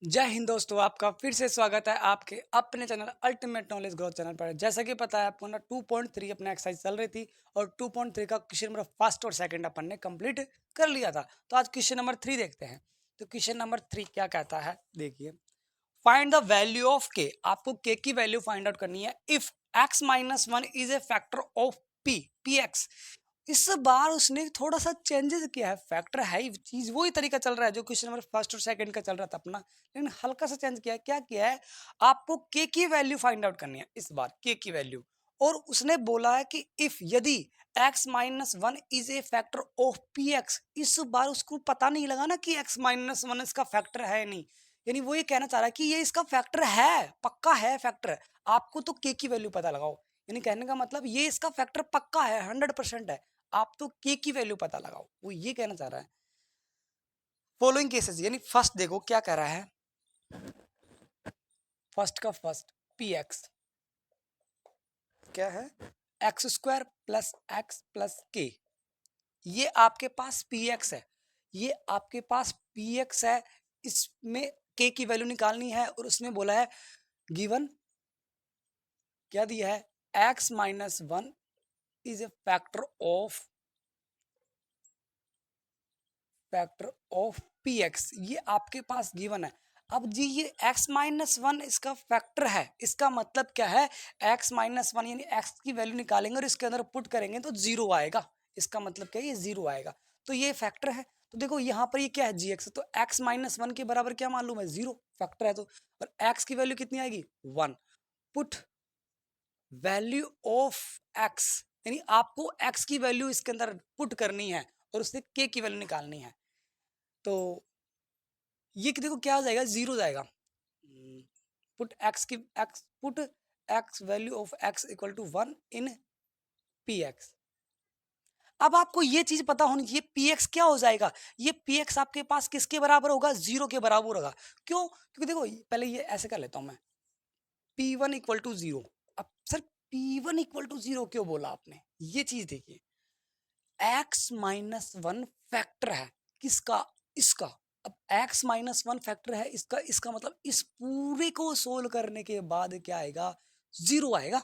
जय हिंद दोस्तों, आपका फिर से स्वागत है आपके अपने channel ultimate knowledge growth channel पर। जैसा कि पता है आपको ना 2.3 अपना एक्सरसाइज चल रही थी और 2.3 का क्वेश्चन नंबर फर्स्ट और सेकंड अपन ने कंप्लीट कर लिया था। तो आज क्वेश्चन नंबर 3 देखते हैं। तो क्वेश्चन नंबर 3 क्या कहता है, देखिए। फाइंड द वैल्यू ऑफ के। आपको के की वैल्यू फाइंड आउट करनी है if x minus one is a factor of P P x. इस बार उसने थोड़ा सा चेंजेस किया है, फैक्टर है ही चीज, वही तरीका चल रहा है जो क्वेश्चन नंबर फर्स्ट और सेकंड का चल रहा था अपना, लेकिन हल्का सा चेंज किया है। क्या किया है, आपको के की वैल्यू फाइंड आउट करनी है इस बार, के की वैल्यू। और उसने बोला है कि इफ यदि x minus one is a factor of P x, इस बार उसको पता नहीं लगा ना कि x माइनस वन इसका फैक्टर है नहीं, यानी वो ये कहना चाह रहा है कि ये इसका फैक्टर है, पक्का है फैक्टर। आपको तो के की वैल्यू पता लगाओ, यानी कहने का मतलब ये इसका फैक्टर पक्का है, 100% है। आप तो के की वैल्यू पता लगाओ, वो ये कहना चाह रहा है। फॉलोइंग केसेस, यानी फर्स्ट देखो क्या कह रहा है। फर्स्ट का फर्स्ट, पी एक्स क्या है, x square plus x plus के। ये आपके पास पी एक्स है, ये आपके पास पी एक्स है। इसमें के की वैल्यू निकालनी है और उसमें बोला है गिवन क्या दिया है, x minus one is a factor of P x, ये आपके पास गिवन है। अब जी ये x माइनस वन इसका फैक्टर है, इसका मतलब क्या है, x माइनस वन यानी x की वैल्यू निकालेंगे और इसके अंदर पुट करेंगे तो जीरो आएगा। इसका मतलब क्या है, ये जीरो आएगा। तो ये फैक्टर है। तो देखो यहाँ पर ये क्या है, जी एक्स, तो x माइनस वन के बराबर क्या मालूम है, जीरो, फैक्टर है तो। और x की वैल्यू कितनी आएगी, one. Put value of x, यानी आपको x की वैल्यू इसके अंदर पुट करनी है और उससे k की वैल्यू निकालनी है। तो ये देखो क्या हो जाएगा, जीरो जाएगा। Put X value of X equal to one in P X. अब आपको ये चीज पता होनी चाहिए, पी एक्स क्या हो जाएगा, ये पी एक्स आपके पास किसके बराबर होगा, जीरो के बराबर होगा। क्यों, क्योंकि देखो पहले ये ऐसे कर लेता हूं मैं, p one equal to zero. अब sir p one equal to zero क्यों बोला आपने, ये चीज देखिए, एक्स माइनस वन फैक्टर है किसका, इसका। अब x माइनस वन फैक्टर है इसका, इसका मतलब इस पूरे को सोल्व करने के बाद क्या आएगा, जीरो आएगा।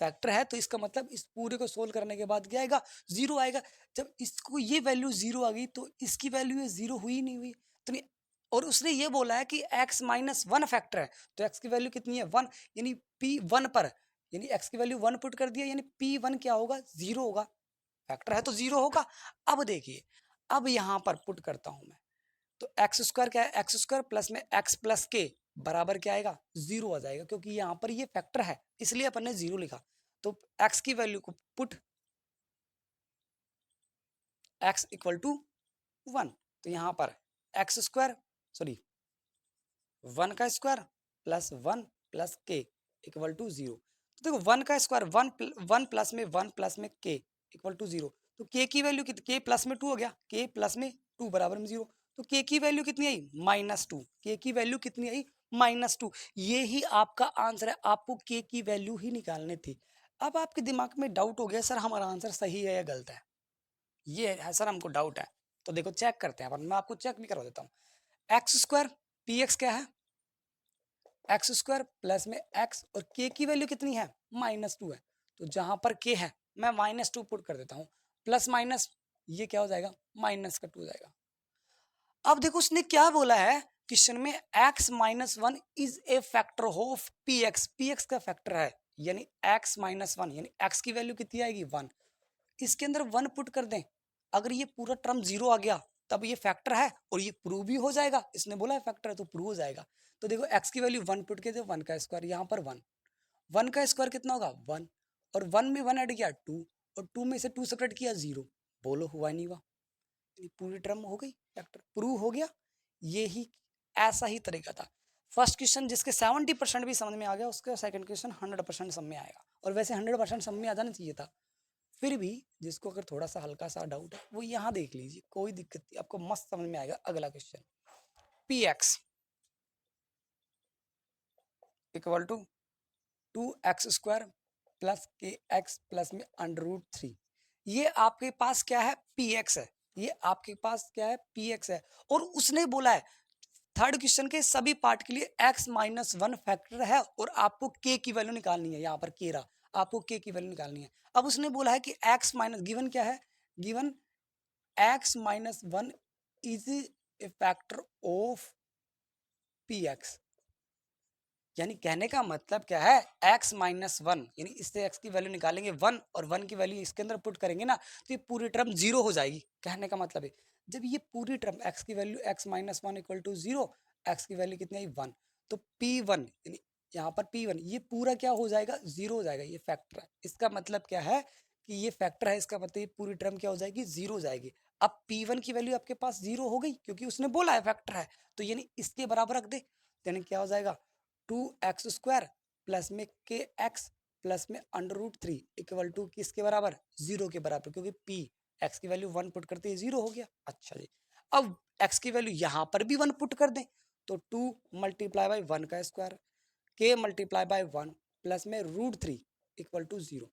फैक्टर है तो इसका मतलब इस पूरे को सोल्व करने के बाद क्या आएगा, जीरो आएगा। जब इसको ये वैल्यू जीरो आ गई तो इसकी वैल्यू ये जीरो हुई नहीं हुई, तो नहीं। और उसने ये बोला है कि x माइनस वन फैक्टर है, तो x की वैल्यू कितनी है, वन, यानी p वन पर, यानी x की वैल्यू वन पुट कर दिया, यानी p वन क्या होगा, जीरो होगा। फैक्टर है तो जीरो होगा। अब देखिए, अब यहां पर पुट करता हूं मैं, तो एक्स स्क्वायर क्या है, एक्स स्क्वायर प्लस में एक्स प्लस के बराबर क्या आएगा, जीरो आ जाएगा, क्योंकि यहाँ पर ये फैक्टर है इसलिए अपन ने जीरो लिखा। तो एक्स की वैल्यू को put X equal to one, तो यहाँ पर एक्स स्क्वायर, सॉरी, वन का square plus one plus K equal to zero. तो देखो वन का स्क्वायर, वन प्लस में के इक्वल टू जीरो। तो के की वैल्यू कितनी, के प्लस में टू हो गया, के प्लस में टू बराबर में जीरो। तो के की वैल्यू कितनी आई, माइनस टू। के की वैल्यू कितनी आई, माइनस टू। ये ही आपका आंसर है, आपको के की वैल्यू ही निकालनी थी। अब आपके दिमाग में डाउट हो गया, सर हमारा आंसर सही है या गलत है, ये है सर हमको डाउट है। तो देखो चेक करते हैं, मैं आपको चेक भी करवा देता हूँ। एक्स स्क्वायर पी एक्स क्या है, एक्स स्क्वायर प्लस में एक्स, और के की वैल्यू कितनी है, माइनस टू है। तो जहां पर के है मैं माइनस टू पुट कर देता हूँ, प्लस माइनस ये क्या हो जाएगा, माइनस का टू हो जाएगा। अब देखो उसने क्या बोला है क्वेश्चन में, x minus one is a factor of P x, P x का फैक्टर है, यानी x माइनस वन, यानी x की वैल्यू कितनी आएगी, वन। इसके अंदर वन पुट कर दें, अगर ये पूरा टर्म जीरो आ गया तब ये फैक्टर है और ये प्रूव भी हो जाएगा, इसने बोला है फैक्टर है तो प्रूव हो जाएगा। तो देखो x की वैल्यू वन पुट के दे, वन का स्क्वायर, यहाँ पर वन, वन का स्क्वायर कितना होगा, वन, और वन में वन ऐड किया टू, और टू में से टू सेपरेट किया जीरो। बोलो हुआ नहीं हुआ, ये पूरी टर्म हो गई, फैक्टर प्रूव हो गया। ये ही ऐसा ही तरीका था। फर्स्ट क्वेश्चन जिसके 70% भी समझ में आ गया, उसका सेकंड क्वेश्चन 100% समझ में आएगा, और वैसे 100% समझ में आ जाना चाहिए था। फिर भी जिसको अगर थोड़ा सा हल्का सा डाउट है वो यहाँ देख लीजिए, कोई दिक्कत नहीं, आपको मस्त समझ में आएगा। अगला question, P X equal to two X square plus K X plus में अंडर रूट थ्री। ये आपके पास क्या है, पी एक्स है, ये आपके पास क्या है, पी एक्स है। और उसने बोला है थर्ड क्वेश्चन के सभी पार्ट के लिए x-1 फैक्टर है और आपको k की वैल्यू निकालनी है। यहाँ पर k रहा, आपको k की वैल्यू निकालनी है। अब उसने बोला है कि x माइनस गिवन क्या है, given x-1 is a factor of px, यानी कहने का मतलब क्या है, x-1 यानी इससे x की वैल्यू निकालेंगे 1 और 1 की वैल्यू इसके अंदर पुट करेंगे ना तो ये पूरी टर्म 0 हो जाएगी। कहने का मतलब है जब ये पूरी टर्म x की value x-1 equal to 0, x की वैल्यू कितनी आई 1, तो p1 यानी यहाँ पर p1 ये पूरा क्या हो जाएगा, 0 हो जाएगा। ये फैक्टर है, इसका मतलब क्या है कि ये फैक्टर है, इसका मतलब ये पूरी टर्म क्या हो जाएगी, 0 हो जाएगी। अब p1 की वैल्यू आपके पास 0 हो गई क्योंकि उसने बोला है फैक्टर है, तो यानी इसके बराबर रख दे, यानी क्या हो जाएगा 2x² प्लस में kx प्लस में √3 इक्वल टू किसके बराबर, 0 के बराबर, क्योंकि p x की वैल्यू 1 पुट करते ही 0 हो गया। अच्छा जी, अब x की वैल्यू यहाँ पर भी 1 पुट कर दें तो 2 मल्टीप्लाई बाई 1 का square k multiply by 1 plus में √3 इक्वल टू 0।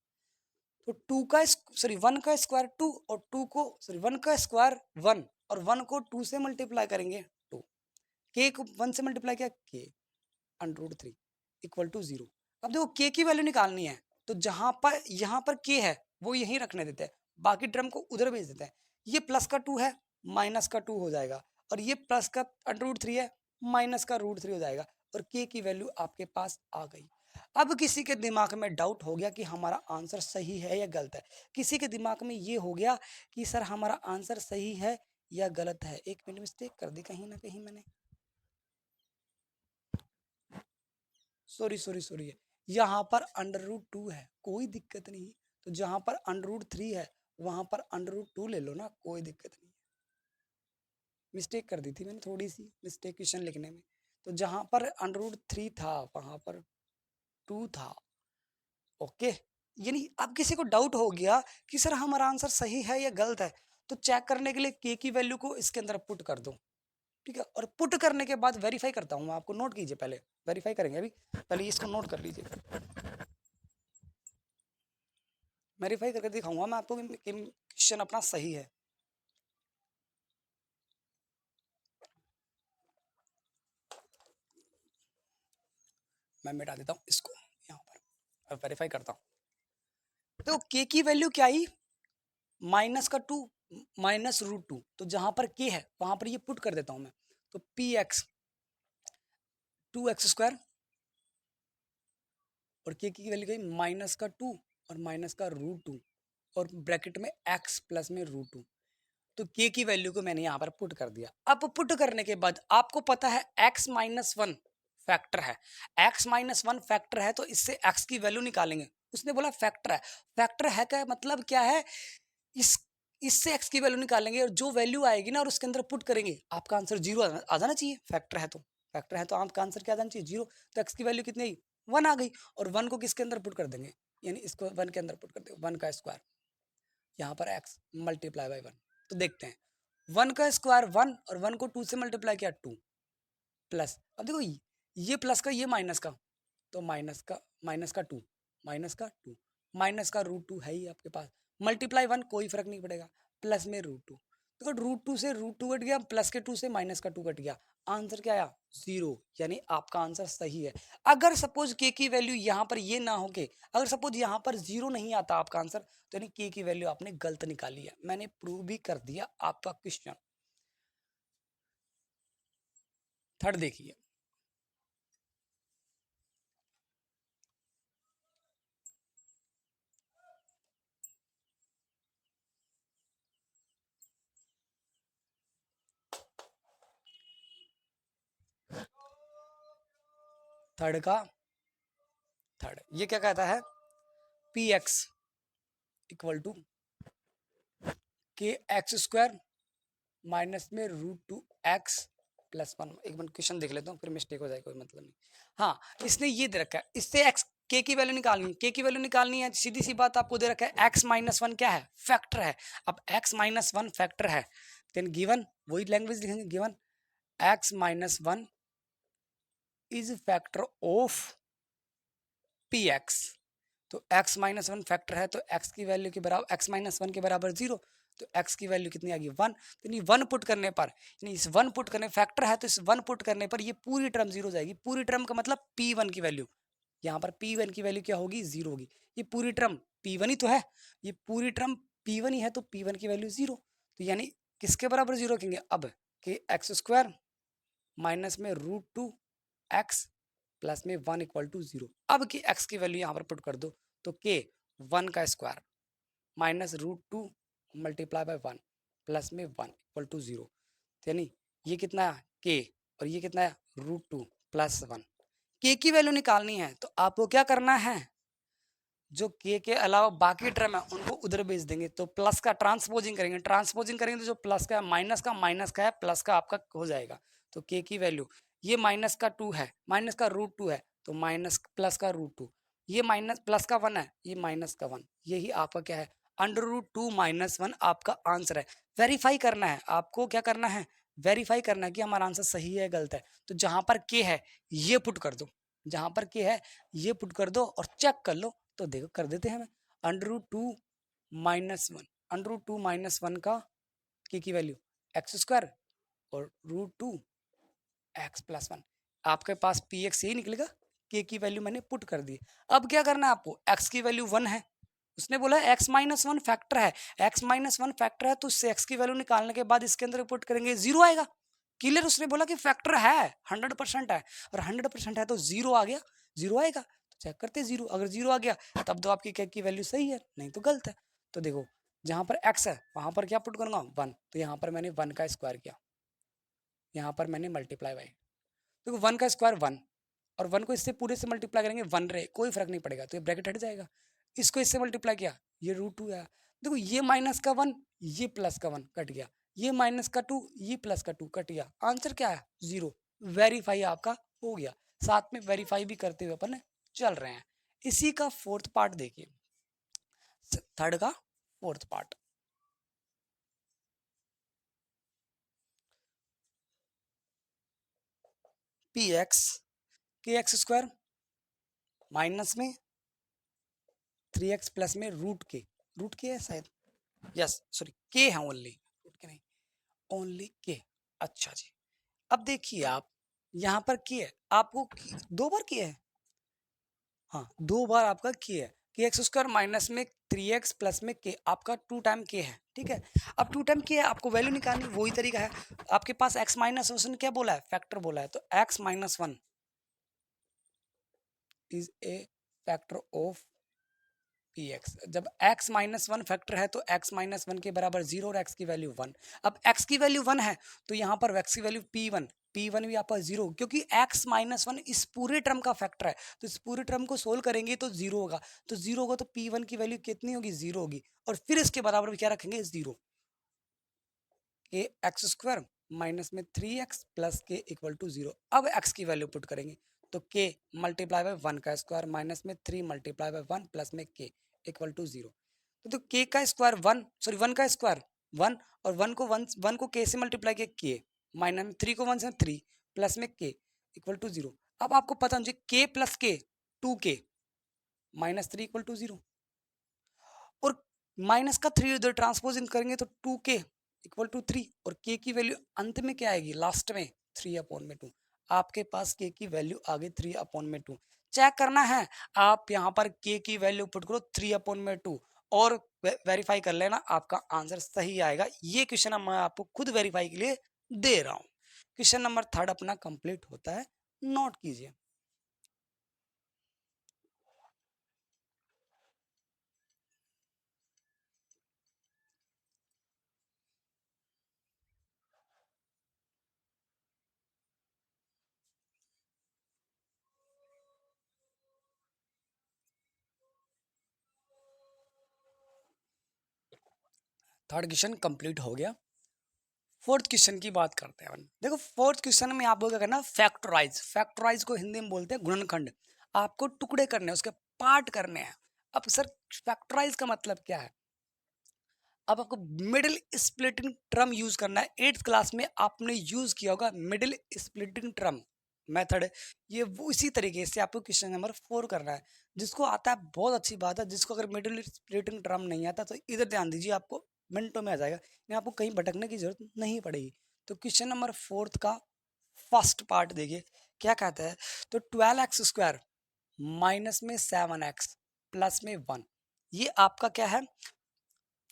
तो 2 का सॉरी 1 का स्क्वायर 2 और 2 को सॉरी 1 का स्क्वायर 1 और 1 को 2 से मल्टीप्लाई करेंगे 2, k को 1 से मल्टीप्लाई किया k √3 इक्वल टू 0। अब देखो k की वैल्यू निकालनी है तो जहां पर यहाँ पर k है वो यहीं रखने देते हैं, बाकी टर्म को उधर भेज देते हैं। ये प्लस का 2 है, माइनस का 2 हो जाएगा, और ये प्लस का √3 है, माइनस का √3 हो जाएगा, और k की वैल्यू आपके पास आ गई। अब किसी के दिमाग में डाउट हो गया कि हमारा आंसर सही है या गलत है, किसी के दिमाग में ये हो गया कि सर हमारा आंसर सही है या गलत है। एक मिनट, मिस्टेक कर दी कहीं ना कहीं मैंने, सॉरी यहाँ पर √2 है, कोई दिक्कत नहीं। तो जहां पर √3 है वहां पर √2 ले लो ना, कोई दिक्कत नहीं। मिस्टेक कर दी थी मैंने, थोड़ी सी मिस्टेक क्वेश्चन लिखने में। तो जहां पर √3 था वहां पर 2 था। ओके, यानी अब किसी को डाउट हो गया कि सर हमारा आंसर सही है या गलत है, तो चेक करने के लिए k की वैल्यू को इसके अंदर पुट कर दो, ठीक है। और पुट करने के बाद वेरीफाई करता हूँ, आपको नोट कीजिए, पहले वेरीफाई करेंगे, अभी पहले इसको नोट कर लीजिए। वेरीफाई करके दिखाऊंगा मैं आपको कि क्वेश्चन अपना सही है। मैं मिटा देता हूँ इसको यहाँ पर, अब वेरीफाई करता हूँ। तो k की वैल्यू क्या आई, माइनस का 2 माइनस √2, तो जहां पर k है वहां पर ये पुट कर देता हूं मैं। तो px 2x² और k की वैल्यू गई माइनस का 2 और माइनस का √2 और ब्रैकेट में x प्लस में √2। तो k की वैल्यू को मैंने यहाँ पर पुट कर दिया। अब पुट करने के बाद आपको पता है x-1 फैक्टर है, x-1 फैक्टर है तो इससे x की वैल्यू निकालेंगे। उसने बोला फैक्टर है, फैक्टर है का मतलब क्या है, इस इससे x की वैल्यू निकालेंगे और जो वैल्यू आएगी ना और उसके अंदर पुट करेंगे, आपका आंसर 0 आ जाना चाहिए। फैक्टर है तो आपका आंसर क्या आ जाना चाहिए, 0। तो x की वैल्यू कितनी आई, 1 आ गई, और 1 को किसके अंदर पुट कर देंगे, यानी इसको 1 के अंदर पुट कर देंगे, 1 का स्क्वायर, यहाँ पर x मल्टीप्लाई बाई 1। तो देखते हैं 1 का स्क्वायर 1 और 1 को 2 से मल्टीप्लाई किया 2 प्लस, अब देखो ये प्लस का ये माइनस का, तो माइनस का 2 माइनस का √2 है ही आपके पास, मल्टीप्लाई 1 कोई फर्क नहीं पड़ेगा, प्लस में √2। देखो √2 से √2 कट गया, प्लस के 2 से माइनस का 2 कट गया, आंसर क्या आया 0, यानी आपका आंसर सही है। अगर सपोज k की वैल्यू यहाँ पर ये ना हो के, अगर सपोज यहाँ पर 0 नहीं आता आपका आंसर, तो यानी k की वैल्यू आपने गलत निकाली है। मैंने प्रूव भी कर दिया आपका क्वेश्चन। थर्ड देखिए, थर्ड ये क्या कहता है, px equal to kx² minus में √2x प्लस 1। एक मिनट क्वेश्चन देख लेता हूँ, फिर मिस्टेक हो जाए, कोई मतलब नहीं। हाँ, इसने ये दे रखा है, इससे x k की वैल्यू निकालनी है, k की वैल्यू निकालनी है, सीधी सी बात आपको दे रखा है x-1 क्या है, फैक्टर है। अब x-1 फैक्टर है, देन गिवन वही लैंग्वेज लिखेंगे, given x-1 is factor of px। तो x-1 फैक्टर है तो x की वैल्यू के बराबर x-1 के बराबर 0, तो x की वैल्यू कितनी आ गई 1। तो यानी 1 पुट करने पर, यानी इस 1 पुट करने, फैक्टर है तो इस 1 पुट करने पर ये पूरी टर्म 0 हो जाएगी। पूरी टर्म का मतलब p1 की वैल्यू, यहाँ पर p1 की वैल्यू क्या होगी 0 होगी। ये पूरी टर्म p1 ही तो है, ये पूरी टर्म p1 ही है, तो p1 की वैल्यू 0। तो यानी किसके बराबर 0 रखेंगे अब, कि एक्स स्क्वायर माइनस में रूट टू एक्स प्लस में 1 इक्वल टू 0। अब की x की वैल्यू यहाँ पर पुट कर दो, तो k 1 का square minus root two multiply by 1 plus में 1 इक्वल टू 0। यानी ये कितना है k और ये कितना है रूट टू प्लस 1। k की वैल्यू निकालनी है तो आपको क्या करना है, जो k के अलावा बाकी टर्म है उनको उधर भेज देंगे, तो प्लस का ट्रांसपोजिंग करेंगे, ट्रांसपोजिंग करेंगे तो जो प्लस का है माइनस का है प्लस का आपका हो जाएगा। तो k की वैल्यू, ये माइनस का 2 है, माइनस का रूट 2 है, तो माइनस प्लस का रूट 2, ये माइनस प्लस का 1 है, ये माइनस का 1, यही आपका क्या है अंडर रूट 2 माइनस 1 आपका आंसर है। वेरीफाई करना है आपको, क्या करना है वेरीफाई करना है कि हमारा आंसर सही है गलत है। तो जहां पर k है ये पुट कर दो, जहां पर k है ये पुट कर दो और चेक कर लो। तो देखो कर देते हैं, हमें under root 2 minus 1, under root 2 minus 1 का k की वैल्यू एक्स स्क्वायर और रूट 2 एक्स प्लस 1, आपके पास पी एक्स यही निकलेगा। k की वैल्यू मैंने पुट कर दी। अब क्या करना है आपको, x की वैल्यू 1 है, उसने बोला x माइनस 1 फैक्टर है, x माइनस 1 फैक्टर है तो उससे x की वैल्यू निकालने के बाद इसके अंदर पुट करेंगे 0 आएगा। क्लियर, उसने बोला कि फैक्टर है 100% है, और 100% है तो 0 आ गया, 0 आएगा। तो चेक करते हैं 0, अगर 0 आ गया तब तो आपकी k की वैल्यू सही है, नहीं तो गलत है। तो देखो जहां पर x है वहां पर क्या पुट करूंगा 1, तो यहाँ पर मैंने 1 का स्क्वायर किया, यहाँ पर मैंने मल्टीप्लाई बाई, देखो 1 का स्क्वायर 1 और 1 को इससे पूरे से मल्टीप्लाई करेंगे 1 रहे, कोई फर्क नहीं पड़ेगा, तो ये ब्रैकेट हट जाएगा। इसको इससे मल्टीप्लाई किया, ये रूट 2 आया। देखो ये माइनस का 1 ये प्लस का 1 कट गया, ये माइनस का 2 ये प्लस का 2 कट गया, आंसर क्या है 0। वेरीफाई आपका हो गया। साथ में वेरीफाई भी करते हुए अपन चल रहे हैं। इसी का फोर्थ पार्ट देखिए, थर्ड का फोर्थ पार्ट, पी एक्स के एक्स स्क्वायर माइनस में 3x प्लस में रूट के है शायद, यस सॉरी के है ओनली, रूट के नहीं, ओनली के। अच्छा जी, अब देखिए आप यहाँ पर के है, आपको दो बार किया है, हाँ 2 बार आपका के है, के एक्स स्क्वायर माइनस में 3x प्लस में के, आपका 2 टाइम के है, ठीक है। अब 2 टाइम के है, आपको वैल्यू निकालनी, वही तरीका है। आपके पास x माइनस, उसने क्या बोला है फैक्टर बोला है, तो x minus 1 is a factor of P x. जब x माइनस 1 फैक्टर है तो x माइनस 1 के बराबर 0 और x की वैल्यू 1। अब x की वैल्यू 1 है तो यहाँ पर x की वैल्यू p1 भी आपका 0, क्योंकि x माइनस 1 इस पूरे टर्म का फैक्टर है, तो इस पूरे टर्म को सोल्व करेंगे तो 0 होगा, तो 0 होगा तो p1 की वैल्यू कितनी होगी 0 होगी, और फिर इसके बराबर भी क्या रखेंगे 0, के एक्स स्क्वायर माइनस में 3x plus K equal to 0। अब x की वैल्यू पुट करेंगे तो k मल्टीप्लाई बाय 1 का स्क्वायर माइनस में 3 मल्टीप्लाई बाय 1 प्लस में k इक्वल टू 0। तो k का स्क्वायर 1, सॉरी 1 का स्क्वायर 1, और 1 को k से मल्टीप्लाई किया k, माइनस में 3 को 1 से 3 प्लस में k इक्वल टू 0। अब आपको पता है k plus k 2k minus 3 equal to 0, और माइनस का 3 उधर ट्रांसपोजिंग करेंगे तो 2k इक्वल टू 3, और k की वैल्यू अंत में क्या आएगी लास्ट में 3 अपॉन में 2। आपके पास k की वैल्यू आ गई 3 अपॉन में 2। चेक करना है, आप यहाँ पर k की वैल्यू पुट करो 3 अपॉन में 2 और वेरीफाई कर लेना, आपका आंसर सही आएगा। ये क्वेश्चन मैं आपको खुद वेरीफाई के लिए दे रहा हूँ। क्वेश्चन नंबर 3 अपना कंप्लीट होता है, नोट कीजिए। थर्ड क्वेश्चन कंप्लीट हो गया। फोर्थ क्वेश्चन की बात करते हैं। देखो फोर्थ क्वेश्चन में आपको क्या करना है, फैक्टराइज को हिंदी में बोलते हैं गुणनखंड। आपको टुकड़े करने हैं, उसके पार्ट करने हैं। अब सर फैक्टराइज का मतलब क्या है, अब आपको मिडिल स्प्लिटिंग ट्रम यूज करना है। 8th क्लास में आपने यूज किया होगा मिडिल स्प्लिटिंग ट्रम मेथड, ये वो इसी तरीके से आपको क्वेश्चन नंबर 4 करना है। जिसको आता है बहुत अच्छी बात है, जिसको अगर मिडिल स्प्लिटिंग ट्रम नहीं आता तो इधर ध्यान दीजिए, आपको मिनटों में आ जाएगा, यहाँ आपको कहीं भटकने की जरूरत नहीं पड़ेगी। तो क्वेश्चन नंबर 4 का फर्स्ट पार्ट देखिए क्या कहता है। तो 12x² माइनस में 7x प्लस में 1, ये आपका क्या है,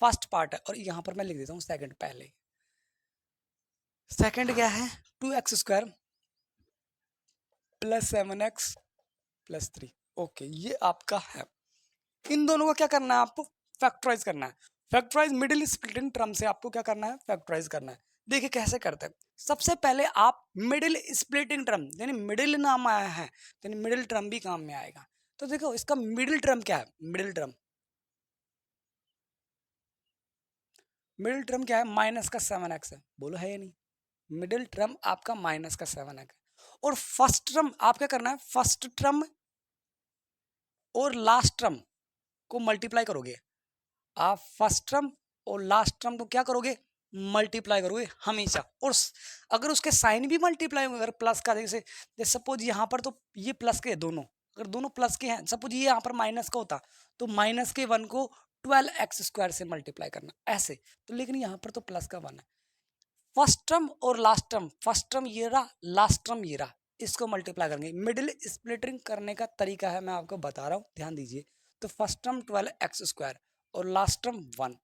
फर्स्ट पार्ट है। और यहाँ पर मैं लिख देता हूँ सेकंड पहले। सेकंड क्या है, 2x² plus 7x plus 3। Okay, ये आपका है। इन दोनों को क्या करना है, आपको फैक्टराइज करना है। फैक्टराइज मिडिल स्प्लिटिंग टर्म से आपको क्या करना है, फैक्टराइज करना है। देखिए कैसे करते हैं। सबसे पहले आप मिडिल स्प्लिटिंग टर्म, यानी मिडिल नाम आया है यानी मिडिल टर्म भी काम में आएगा। तो देखो इसका मिडिल टर्म क्या है, मिडिल टर्म क्या है, माइनस का 7x है। बोलो है या नहीं, मिडिल टर्म आपका माइनस का 7x है। और फर्स्ट टर्म आप क्या करना है, फर्स्ट टर्म और लास्ट टर्म को मल्टीप्लाई करोगे। आप फर्स्ट टर्म और लास्ट टर्म को क्या करोगे, मल्टीप्लाई करोगे हमेशा। और अगर उसके साइन भी मल्टीप्लाई होंगे, अगर प्लस का जैसे सपोज यहाँ पर तो ये प्लस के दोनों, अगर दोनों प्लस के हैं, सपोज ये यहाँ पर माइनस का होता तो माइनस के 1 को 12x² से मल्टीप्लाई करना ऐसे। तो लेकिन यहाँ पर तो प्लस का 1 है। फर्स्ट टर्म और लास्ट टर्म, फर्स्ट टर्म ये रहा, लास्ट टर्म ये रहा, इसको मल्टीप्लाई करेंगे। मिडिल स्प्लिटिंग करने का तरीका है, मैं आपको बता रहा हूँ, ध्यान दीजिए। तो फर्स्ट टर्म 12x² और लास्ट टर्म 1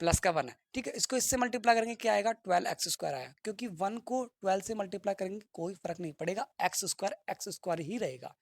प्लस का 1 है, ठीक है। इसको इससे मल्टीप्लाई करेंगे, क्या आएगा, 12x² आया। क्योंकि 1 को 12 से मल्टीप्लाई करेंगे कोई फर्क नहीं पड़ेगा, x² ही रहेगा।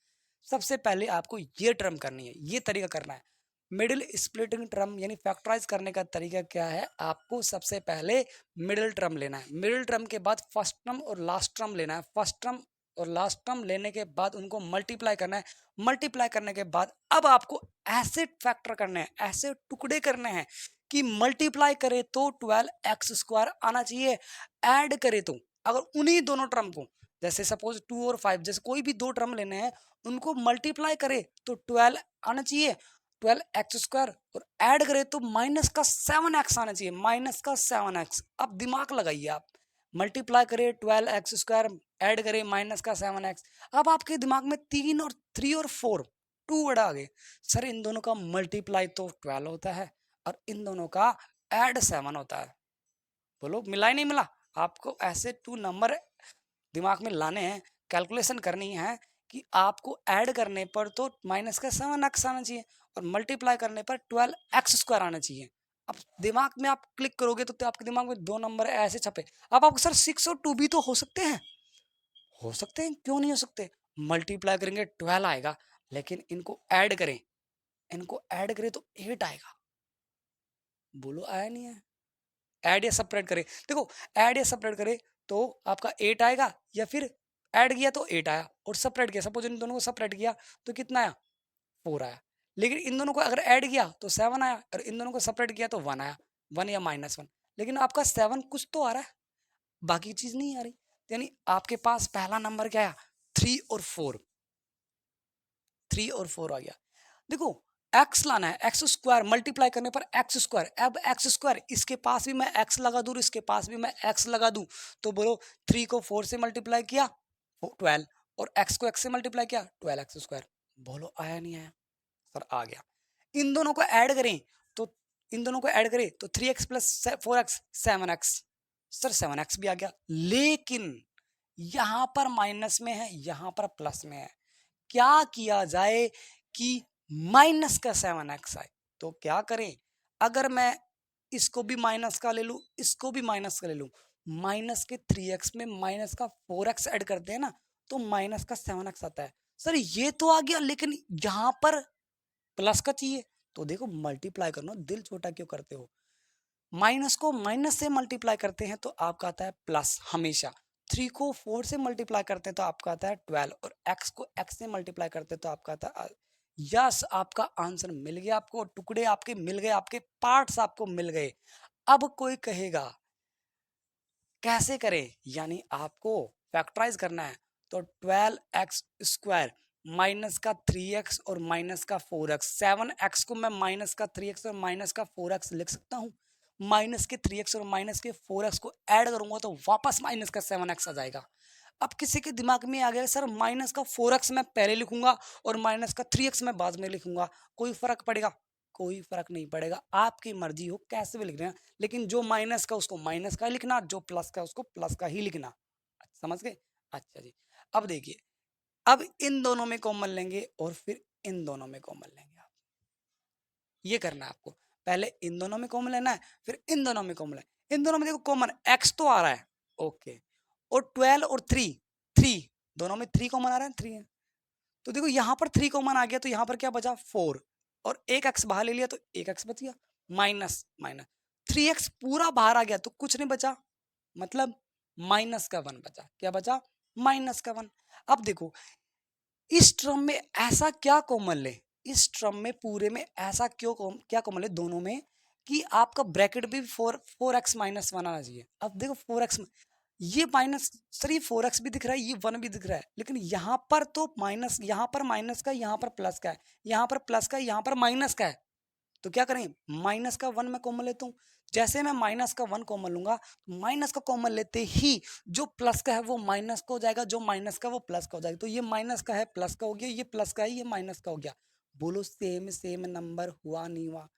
सबसे पहले आपको ये टर्म करनी है, ये तरीका करना है। मिडिल स्प्लिटिंग टर्म यानी फैक्टराइज करने का तरीका क्या है, आपको सबसे पहले मिडिल टर्म लेना है। मिडिल टर्म के बाद फर्स्ट टर्म और लास्ट टर्म लेना है। फर्स्ट टर्म और लास्ट टर्म लेने के बाद उनको मल्टीप्लाई करना है। मल्टीप्लाई करने के बाद अब आपको ऐसे फैक्टर करने हैं, ऐसे टुकड़े करने हैं कि मल्टीप्लाई करे तो 12x² आना चाहिए, ऐड करे तो, अगर उन्हीं दोनों टर्म को, जैसे सपोज 2 और 5 जैसे कोई भी दो टर्म लेने हैं, उनको मल्टीप्लाई करे तो 12 आना चाहिए, 12x² और ऐड करे तो माइनस का 7x आना चाहिए, माइनस का 7x। अब दिमाग लगाइए आप, मल्टीप्लाई करे 12x², ऐड करे माइनस का 7x। अब आपके दिमाग में 3 और 3 और 4 2 वर्ड आ गए। सर इन दोनों का मल्टीप्लाई तो 12 होता है और इन दोनों का ऐड 7 होता है। बोलो मिला ही नहीं मिला। आपको ऐसे 2 नंबर दिमाग में लाने हैं, कैलकुलेशन करनी है कि आपको ऐड करने पर तो माइनस का 7x आना चाहिए और मल्टीप्लाई करने पर 12x² आना चाहिए। अब दिमाग में आप क्लिक करोगे तो आपके दिमाग में 2 नंबर ऐसे छपे। अब आपको सर 6 और 2 भी तो हो सकते हैं, हो सकते हैं, क्यों नहीं हो सकते। मल्टीप्लाई करेंगे 12 आएगा, लेकिन इनको ऐड करें, इनको ऐड करें तो 8 आएगा। बोलो आया नहीं है। ऐड या सपरेट करें, देखो ऐड या सपरेट करें तो आपका 8 आएगा, या फिर ऐड किया तो 8 आया और सपरेट किया, सपोज इन दोनों को सपरेट किया तो कितना आया, 4 आया। लेकिन इन दोनों को अगर ऐड किया तो 7 आया और इन दोनों को सपरेट किया तो 1 आया, 1 या -1। लेकिन आपका 7 कुछ तो आ रहा है, बाकी चीज नहीं आ रही। यानी आपके पास पहला नंबर क्या आया, 3 और 4, 3 और 4 आ गया। देखो x लाना है, x² मल्टीप्लाई करने पर x²। अब x² इसके पास भी मैं x लगा दूं, इसके पास भी मैं x लगा दूं, तो बोलो 3 को 4 से मल्टीप्लाई किया 12 और x को x से मल्टीप्लाई किया 12x²। बोलो आया नहीं आया, सर आ गया। इन दोनों को ऐड करें तो, इन दोनों को ऐड करें तो 3x plus 4x 7x, sir 7x भी आ गया। लेकिन यहां पर माइनस में है, यहां पर प्लस में है। क्या किया जाए कि माइनस का 7x आए, तो क्या करें, अगर मैं इसको भी माइनस का ले लूं, इसको भी माइनस का ले लूं, माइनस के 3x में माइनस का 4x ऐड करते हैं ना, तो माइनस का 7x आता है। सर ये तो आ गया, लेकिन यहां पर प्लस का चाहिए। तो देखो मल्टीप्लाई करना, दिल छोटा क्यों करते हो। माइनस को माइनस से मल्टीप्लाई करते हैं तो आपका आता है प्लस हमेशा। 3 को 4 से मल्टीप्लाई करते हैं तो आपका आता है 12 और x को x से मल्टीप्लाई करते हैं तो आपका आता है। यस, आपका आंसर मिल गया, आपको टुकड़े आपके मिल गए, आपके पार्ट्स आपको मिल गए। अब कोई कहेगा कैसे करें, यानी आपको फैक्टराइज करना है। तो 12x² माइनस का 3x और माइनस का 4x, 7x को मैं माइनस का 3x और माइनस का 4x लिख सकता हूँ। माइनस के 3x और माइनस के 4x को ऐड करूंगा तो वापस माइनस का 7x आ जाएगा। अब किसी के दिमाग में आ गया सर माइनस का 4x मैं पहले लिखूंगा और माइनस का 3x मैं बाद में लिखूंगा, कोई फर्क पड़ेगा, कोई फर्क नहीं पड़ेगा, आपकी मर्जी हो कैसे भी लिखना, लेकिन जो माइनस का उसको माइनस का ही लिखना, जो प्लस का उसको प्लस का ही लिखना। समझ गए? अच्छा जी, अब देखिए, अब इन दोनों में कॉमन लेंगे और फिर इन दोनों में कॉमन लेंगे। आप ये करना है आपको, पहले इन दोनों में कॉमन लेना है, फिर इन दोनों में कॉमन लेना है। इन दोनों में देखो कॉमन x तो आ रहा है, ओके, और 12 और 3, 3 दोनों में 3 कॉमन आ रहा है, 3 है, तो देखो यहाँ पर 3 कॉमन आ गया, तो यहाँ पर क्या बचा 4, और एक x बाहर ले लिया तो एक x बच गया, माइनस माइनस 3x पूरा बाहर आ गया तो कुछ नहीं बचा, मतलब माइनस का 1 बचा। क्या बचा? माइनस का 1। अब देखो इस टर्म में ऐसा क्या कॉमन ले, इस टर्म में पूरे में ऐसा क्या कॉमन ले दोनों में, कि आपका ब्रैकेट भी 4x माइनस 1 आना चाहिए। अब देखो 4x ये माइनस, सर ये 4x भी दिख रहा है, ये 1 भी दिख रहा है, लेकिन यहाँ पर तो माइनस, यहाँ पर माइनस का, यहाँ पर प्लस का है, यहाँ पर प्लस का, यहाँ पर माइनस का है, तो क्या करें, माइनस का 1 मैं कॉमन लेता हूँ। जैसे मैं माइनस का 1 कॉमन लूंगा, माइनस का कॉमन लेते ही जो प्लस का है वो माइनस का हो जाएगा, जो माइनस का वो प्लस का हो जाएगा, तो ये माइनस का है प्लस का हो गया, ये प्लस का है ये माइनस का हो गया। बोलो सेम सेम नंबर हुआ नहीं हुआ?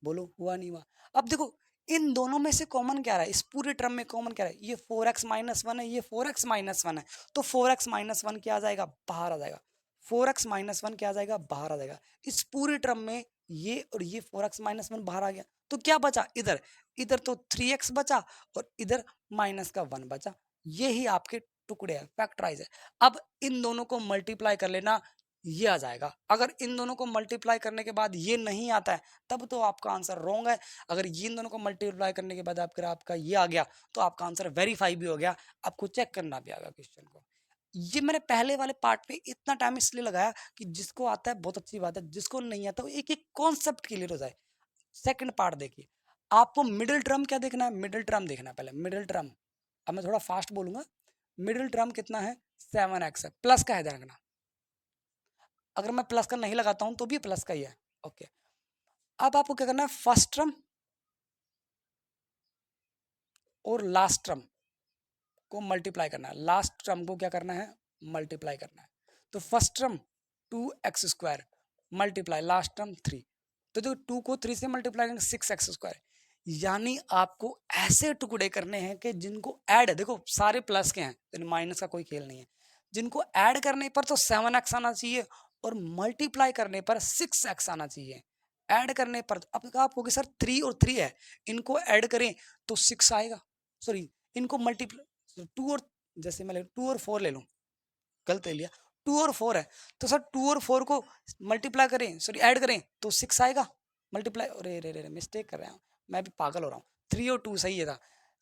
बोलो हुआ नहीं हुआ? अब देखो इन दोनों में से कॉमन क्या रहा है, इस पूरे टर्म में कॉमन क्या रहा है, ये 4x माइनस 1 है, ये 4x माइनस 1 है, तो 4x माइनस 1 क्या आ जाएगा, बाहर आ जाएगा, 4x माइनस 1 क्या आ जाएगा, बाहर आ जाएगा। इस पूरे टर्म में ये और ये 4x माइनस 1 बाहर आ गया, तो क्या बचा इधर, इधर तो 3x बचा और इधर माइनस का 1 बचा, ये ही आपके टुकड़े है, फैक्टराइज है। अब इन दोनों को मल्टीप्लाई कर लेना, ये आ जाएगा। अगर इन दोनों को मल्टीप्लाई करने के बाद ये नहीं आता है तब तो आपका आंसर रॉन्ग है, अगर ये इन दोनों को मल्टीप्लाई करने के बाद आपका ये आ गया तो आपका आंसर वेरीफाई भी हो गया, आपको चेक करना भी आएगा क्वेश्चन को। ये मैंने पहले वाले पार्ट में इतना टाइम इसलिए लगाया कि जिसको आता है बहुत अच्छी बात है, जिसको नहीं आता वो एक एक कॉन्सेप्ट क्लियर हो जाए। सेकंड पार्ट देखिए, आपको मिडिल टर्म क्या देखना है, मिडिल टर्म देखना है पहले, मिडिल टर्म। अब मैं थोड़ा फास्ट बोलूंगा, मिडिल टर्म कितना है, 7x है, प्लस का है ध्यान रखना, अगर मैं प्लस का नहीं लगाता हूं तो भी प्लस का ही है, ओके। अब आपको क्या करना है, फर्स्ट टर्म और लास्ट टर्म को मल्टीप्लाई करना है, लास्ट टर्म को क्या करना है, मल्टीप्लाई करना है। तो first term 2x² multiply last term 3, तो जो 2 को 3 से मल्टीप्लाई करेंगे 6x², यानी आपको ऐसे टुकड़े करने हैं कि जिनको ऐड, देखो सारे प्लस के हैं तो माइनस का कोई खेल नहीं है, जिनको ऐड करने पर तो 7x आना चाहिए और मल्टीप्लाई करने पर 6x आना चाहिए। ऐड करने पर अब आप कहोगे सर 3 और 3 है, इनको ऐड करें तो 6 आएगा, सॉरी इनको मल्टीप्लाई 2 और, जैसे मैं 2 और 4 ले लूं, गलत ले लिया, 2 और 4 है, तो सर 2 और 4 को मल्टीप्लाई करें, सॉरी ऐड करें तो 6 आएगा, मल्टीप्लाई, अरे रे रे मिस्टेक कर रहा हूँ, मैं भी पागल हो रहा हूँ, 3 और 2 सही है था,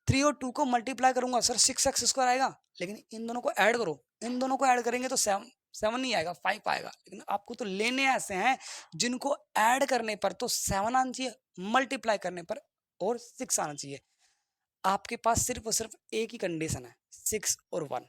3 और 2 को मल्टीप्लाई करूंगा सर 6x² आएगा, लेकिन इन दोनों को ऐड करो, इन दोनों को ऐड करेंगे तो 7 नहीं आएगा, 5 आएगा, लेकिन आपको तो लेने ऐसे हैं जिनको ऐड करने पर तो 7 आना चाहिए, मल्टीप्लाई करने पर और 6 आना चाहिए। आपके पास सिर्फ और सिर्फ एक ही कंडीशन है, 6 और 1,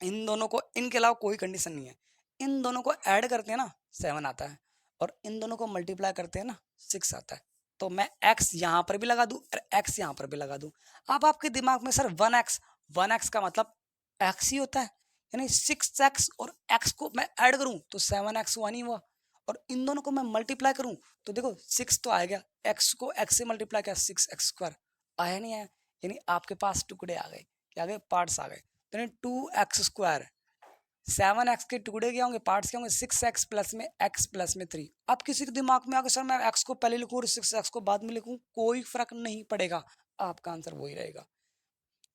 इन दोनों को, इनके अलावा कोई कंडीशन नहीं है। इन दोनों को ऐड करते हैं ना 7 आता है, और इन दोनों को मल्टीप्लाई करते हैं ना 6 आता है, तो मैं x यहाँ पर भी लगा दूं और x यहाँ पर भी लगा दूं। अब आपके दिमाग में सर 1x का मतलब x ही होता है, यानी 6x और x को मैं ऐड करूं तो 7x 1 ही हुआ, और इन दोनों को मैं मल्टीप्लाई करूं तो देखो 6 तो आएगा, x को x से मल्टीप्लाई किया 6x², आया नहीं आया, यानी आपके पास टुकड़े आ गए, क्या आ गए, पार्ट्स आ गए, यानी 2x², 7x के टुकड़े क्या होंगे, पार्ट्स क्या होंगे, 6x प्लस में x प्लस में 3। अब किसी के दिमाग में आगे सर मैं x को पहले लिखूं और 6x को बाद में लिखूं, कोई फर्क नहीं पड़ेगा, आपका आंसर वही रहेगा,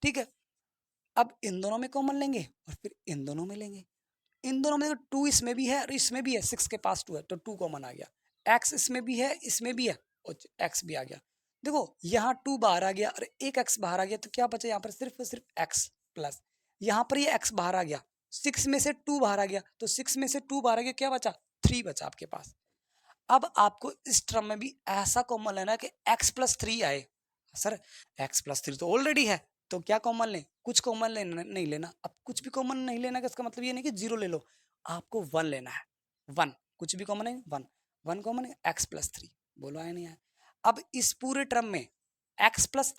ठीक है। अब इन दोनों में कॉमन लेंगे और फिर इन दोनों में लेंगे, इन दोनों में 2 इसमें भी है और इसमें भी है, 6 के पास 2 है तो 2 कॉमन आ गया, x इसमें भी है इसमें भी है और x भी आ गया, देखो यहाँ 2 बाहर आ गया और एक x बाहर आ गया, तो क्या बचा यहाँ पर, सिर्फ और सिर्फ x प्लस, यहाँ पर ये x बाहर आ गया, 6 में से 2 बाहर आ गया, तो 6 में से 2 बाहर आ गया, क्या बचा, 3 बचा आपके पास। अब आपको इस टर्म में भी ऐसा कॉमन लेना है कि x प्लस 3 आए, सर x प्लस 3 तो ऑलरेडी है, तो क्या कॉमन लें, कुछ कॉमन लेना नहीं लेना, अब कुछ भी कॉमन नहीं लेना का इसका मतलब ये नहीं कि 0 ले लो, आपको 1 लेना है, 1 कुछ भी कॉमन है, 1 1 कॉमन है, x प्लस 3, बोलो आया नहीं आया। अब इस पूरे टर्म में x प्लस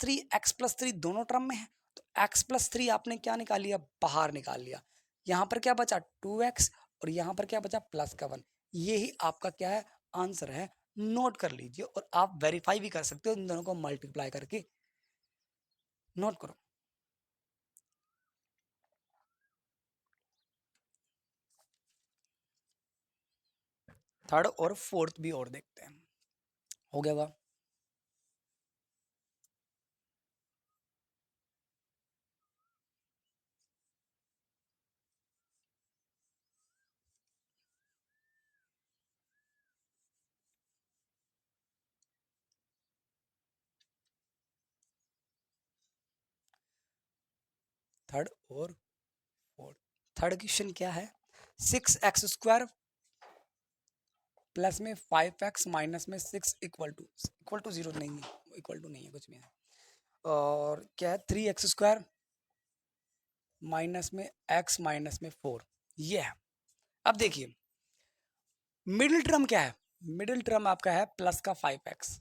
3 दोनों टर्म में है, तो x प्लस 3 आपने क्या निकाल लिया, बाहर निकाल लिया, यहाँ पर क्या बचा 2x और यहाँ पर क्या बचा प्लस का 1, यही आपका क्या है, आंसर है नोट कर लीजिए और आप वेरीफाई भी कर सकते हो इन दोनों को मल्टीप्लाई करके। नोट करो। थर्ड और फोर्थ भी और देखते हैं। हो गया होगा। थर्ड और फोर्थ। थर्ड क्वेश्चन क्या है? 6x² प्लस में 5x माइनस में 6 इक्वल टू 0 नहीं है, इक्वल टू नहीं है कुछ भी है। और क्या है? 3x² माइनस में x माइनस में 4, ये है। अब देखिए मिडिल टर्म क्या है? मिडिल टर्म आपका है प्लस का 5x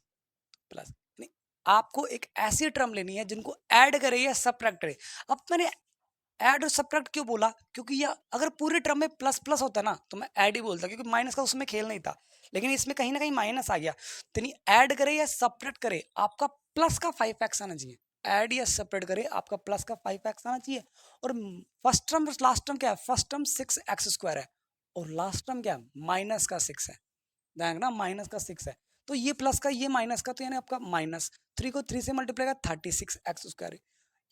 प्लस, नहीं, आपको एक ऐसी टर्म लेनी है जिनको ऐड करे या सब्ट्रैक्ट करे। अब मैंने ऐड और सब्ट्रैक्ट क्यों बोला? क्योंकि ये अगर पूरे टर्म में प्लस प्लस होता ना तो मैं ऐड ही बोलता, क्योंकि माइनस का उसमें खेल नहीं था, लेकिन इसमें कहीं ना कहीं माइनस आ गया। तो नहीं, ऐड करे या सब्ट्रैक्ट करे आपका प्लस का 5x आना चाहिए। ऐड या सब्ट्रैक्ट करे आपका प्लस का 5x आना चाहिए। और फर्स्ट टर्म लास्ट टर्म क्या है? फर्स्ट टर्म 6x² है और लास्ट टर्म क्या है? माइनस का 6 है। देखना माइनस का 6 है तो ये प्लस का ये माइनस का, तो यानी आपका -3 को 3 से मल्टीप्लाई का 36x²,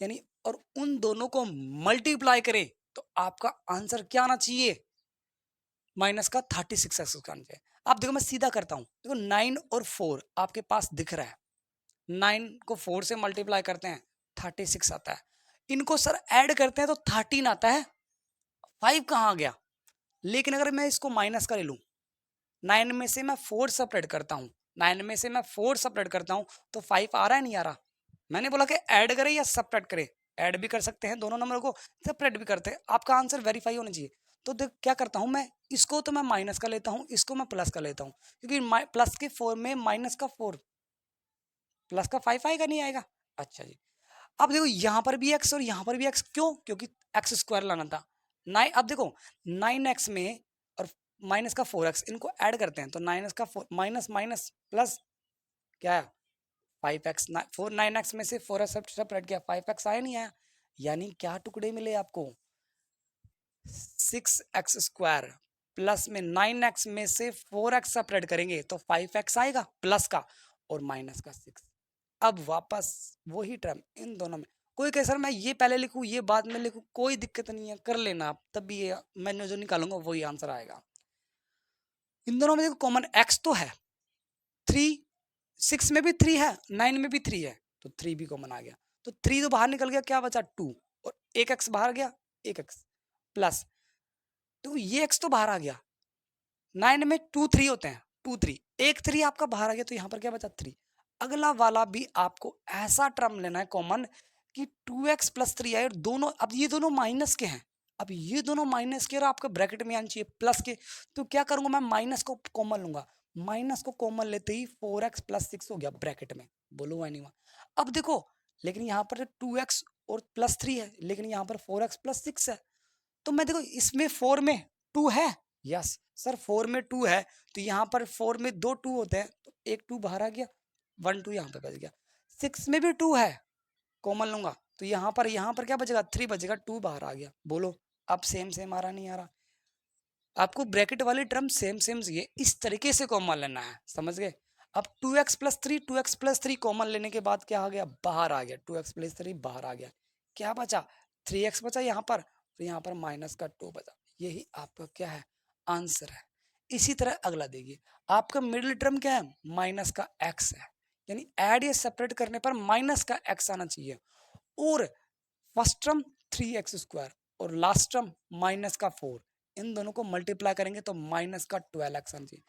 यानी और उन दोनों को मल्टीप्लाई करें तो आपका आंसर क्या आना चाहिए? माइनस का 36x² आना चाहिए। आप देखो मैं सीधा करता हूं, देखो 9 और 4 आपके पास दिख रहा है, 9 को 4 से मल्टीप्लाई करते हैं 36 आता है, इनको सर ऐड करते हैं तो 13 आता है, 5 कहाँ आ गया? लेकिन अगर मैं इसको माइनस का ले लूं, 9 में से मैं 4 सेपरेट करता हूँ, 9 में से मैं 4 सेपरेट करता हूँ तो 5 आ रहा है नहीं आ रहा? मैंने बोला कि ऐड करें या सब्ट्रैक्ट करें, ऐड भी कर सकते हैं दोनों नंबर को, सेपरेट भी करते हैं, आपका आंसर वेरीफाई होना चाहिए। तो देख क्या करता हूं मैं, इसको तो मैं माइनस का लेता हूं, इसको मैं प्लस का लेता हूं, क्योंकि प्लस के 4 में माइनस का 4 प्लस का 5 आएगा नहीं आएगा? अच्छा जी। अब देखो यहाँ पर भी x और यहाँ पर भी x, क्यों? क्योंकि x² लाना था। 9, अब देखो 9x में और माइनस का 4x, इनको ऐड करते हैं तो माइनस का 4 माइनस माइनस प्लस क्या है? 5x। 9x में से 4x सेपरेट किया, 5x आया नहीं आया? यानी क्या टुकड़े मिले आपको? 6x² प्लस में 9x में से 4x सेपरेट करेंगे तो 5x आएगा प्लस का और माइनस का 6। अब वापस वही टर्म इन दोनों में, कोई कहे सर मैं ये पहले लिखूं ये बाद में लिखूं, कोई दिक्कत नहीं है, कर लेना आप, तब भी ये मैंने जो निकालूंगा वही आंसर आएगा। इन दोनों में देखो कॉमन x तो है, 3, 6 में भी 3 है, 9 में भी 3 है, तो 3 भी कॉमन आ गया, तो 3 तो बाहर निकल गया, क्या बचा? 2, और एक x बाहर गया, एक x प्लस, तो ये x तो बाहर आ गया। 9 में 2 3 होते हैं, 2 3, एक 3 आपका बाहर आ गया, तो यहाँ पर क्या बचा? 3। अगला वाला भी आपको ऐसा टर्म लेना है कॉमन कि 2x प्लस 3 आए और दोनों, अब ये दोनों माइनस के हैं, अब ये दोनों माइनस के और आपका ब्रैकेट में आना चाहिए प्लस के, तो क्या करूंगा मैं? माइनस को कॉमन लूंगा, माइनस को कॉमन लेते ही 4x प्लस 6 हो गया ब्रैकेट में, बोलो वह नहीं हुआ? अब देखो लेकिन यहाँ पर 2x और प्लस 3 है, लेकिन यहाँ पर 4x प्लस 6 है, तो मैं देखो इसमें 4 में 2 है, यस सर 4 में 2 है, तो यहाँ पर 4 में 2 2 होते हैं, तो एक 2 बाहर आ गया, 1 2 यहाँ पे बच गया। 6 में भी 2 है, कॉमन लूंगा, तो यहाँ पर क्या बचेगा? 3 बचेगा, 2 बाहर आ गया, बोलो अब सेम सेम आ रहा नहीं आ रहा? आपको ब्रैकेट वाली टर्म सेम सेम चाहिए, इस तरीके से कॉमन लेना है, समझ गए? अब 2x प्लस 3 कॉमन लेने के बाद क्या आ गया? बाहर आ गया, 2x प्लस 3 बाहर आ गया, क्या बचा? 3x बचा यहाँ पर, तो यहाँ पर माइनस का 2 बचा, यही आपका क्या है? आंसर है। इसी तरह अगला देखिए, आपका मिडिल टर्म क्या है? माइनस का x है, यानी ऐड या सेपरेट करने पर माइनस का x आना चाहिए, और फर्स्ट टर्म 3x² और लास्ट टर्म माइनस का 4, इन दोनों को मल्टीप्लाई करेंगे तो माइनस का 12x आना चाहिए,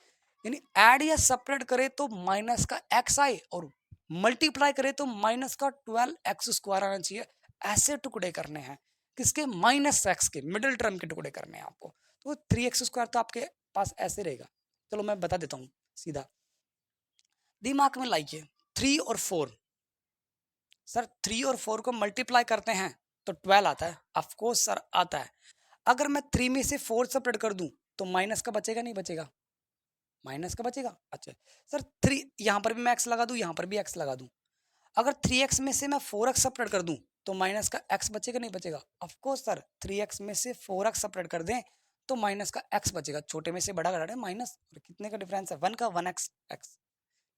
यानी ऐड या सेपरेट करें तो माइनस का x आए और मल्टीप्लाई करें तो माइनस का 12x² आना चाहिए। ऐसे टुकड़े करने हैं, किसके? माइनस x के, मिडिल टर्म के टुकड़े करने हैं आपको, तो 3x² तो आपके पास ऐसे रहेगा। चलो मैं बता देता हूँ सीधा, दिमाग में लाइए 3 और 4, सर 3 और 4 को मल्टीप्लाई करते हैं तो 12 आता है, ऑफ कोर्स सर आता है। अगर मैं 3 में से 4 सेपरेट कर दूं तो माइनस का बचेगा नहीं बचेगा? माइनस का बचेगा। अच्छा सर 3 यहाँ पर भी मैं x लगा दूं, यहाँ पर भी x लगा दूं। अगर 3x में से मैं 4x सेपरेट कर दूं तो माइनस का x बचेगा नहीं बचेगा? ऑफ कोर्स सर 3x में से 4x सेपरेट कर दें तो माइनस का x बचेगा। छोटे में से बड़ा कर रहे हैं माइनस, और कितने का डिफरेंस है? 1 का 1x x,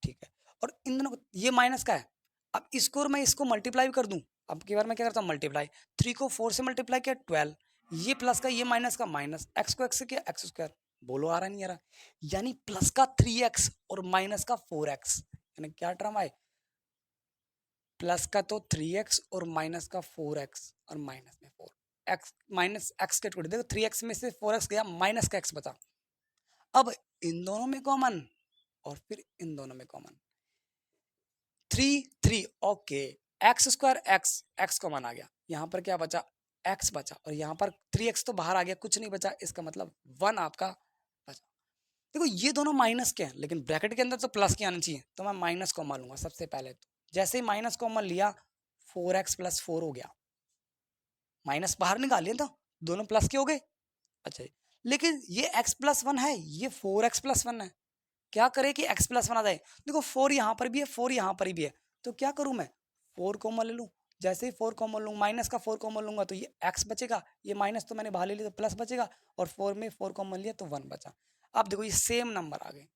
ठीक है। और इन दोनों को ये माइनस का है। अब इसको और मैं इसको मल्टीप्लाई कर दूं, अब की बार मैं क्या करता हूँ मल्टीप्लाई, 3 को 4 से मल्टीप्लाई किया 12, ये प्लस का ये माइनस का माइनस, x को x से किया x स्क्वायर। बोलो आ रहा नहीं आ रहा? यानी प्लस का 3x और माइनस का 4x, यानी क्या टर्म आए? प्लस का तो 3x और माइनस का 4x, और माइनस में 4 x माइनस x के टुकड़े, देखो 3x में से 4x गया, माइनस का x बचा। अब इन दोनों में कॉमन और फिर इन दोनों में common, 3 okay, x square x common आ गया, यहाँ पर क्या बचा? x बचा, और यहाँ पर 3x तो बाहर आ गया, कुछ नहीं बचा, इसका मतलब 1 आपका बचा। देखो ये दोनों माइनस के हैं लेकिन ब्रैकेट के अंदर तो प्लस के आना चाहिए, तो मैं माइनस कॉमन लूंगा सबसे पहले। तो जैसे ही माइनस कॉमन लिया 4x प्लस 4 हो गया, माइनस बाहर निकाल लिया तो दोनों प्लस के हो गए। अच्छा लेकिन ये x प्लस 1 है, ये 4x प्लस 1 है, क्या करे कि x प्लस 1 आ जाए? देखो 4 यहाँ पर भी है, 4 यहाँ पर भी है, तो क्या करूँ मैं? 4 कॉमन ले लूँ। जैसे ही 4 कॉमन लूँ, माइनस का 4 कॉमन लूंगा तो ये x बचेगा, ये माइनस तो मैंने बाहर ले लिया तो प्लस बचेगा, और 4 में 4 कॉमन लिया तो 1 बचा। अब देखो ये सेम नंबर आ गए,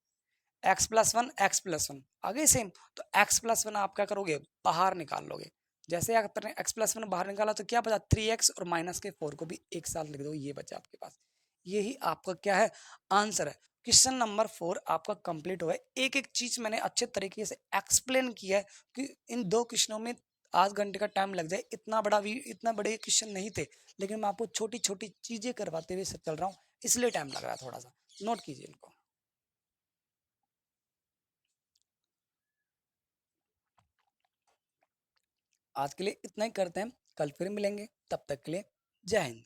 x प्लस 1 x प्लस 1 आ गए सेम, तो x प्लस 1 आप क्या करोगे? बाहर निकाल लोगे। जैसे आपने x प्लस 1 बाहर निकाला तो क्या बचा? 3x, और माइनस के 4 को भी एक साथ लिख दो, ये बचा आपके पास। यही आपका क्या है? आंसर है। क्वेश्चन नंबर 4 आपका कंप्लीट हुआ है। एक एक चीज मैंने अच्छे तरीके से एक्सप्लेन किया है कि इन दो क्वेश्चनों में आध घंटे का टाइम लग जाए, इतना बड़े क्वेश्चन नहीं थे, लेकिन मैं आपको छोटी छोटी चीजें करवाते हुए चल रहा हूँ, इसलिए टाइम लग रहा है थोड़ा सा। नोट कीजिए इनको। आज के लिए इतना ही करते हैं, कल फिर मिलेंगे, तब तक के लिए जय हिंद।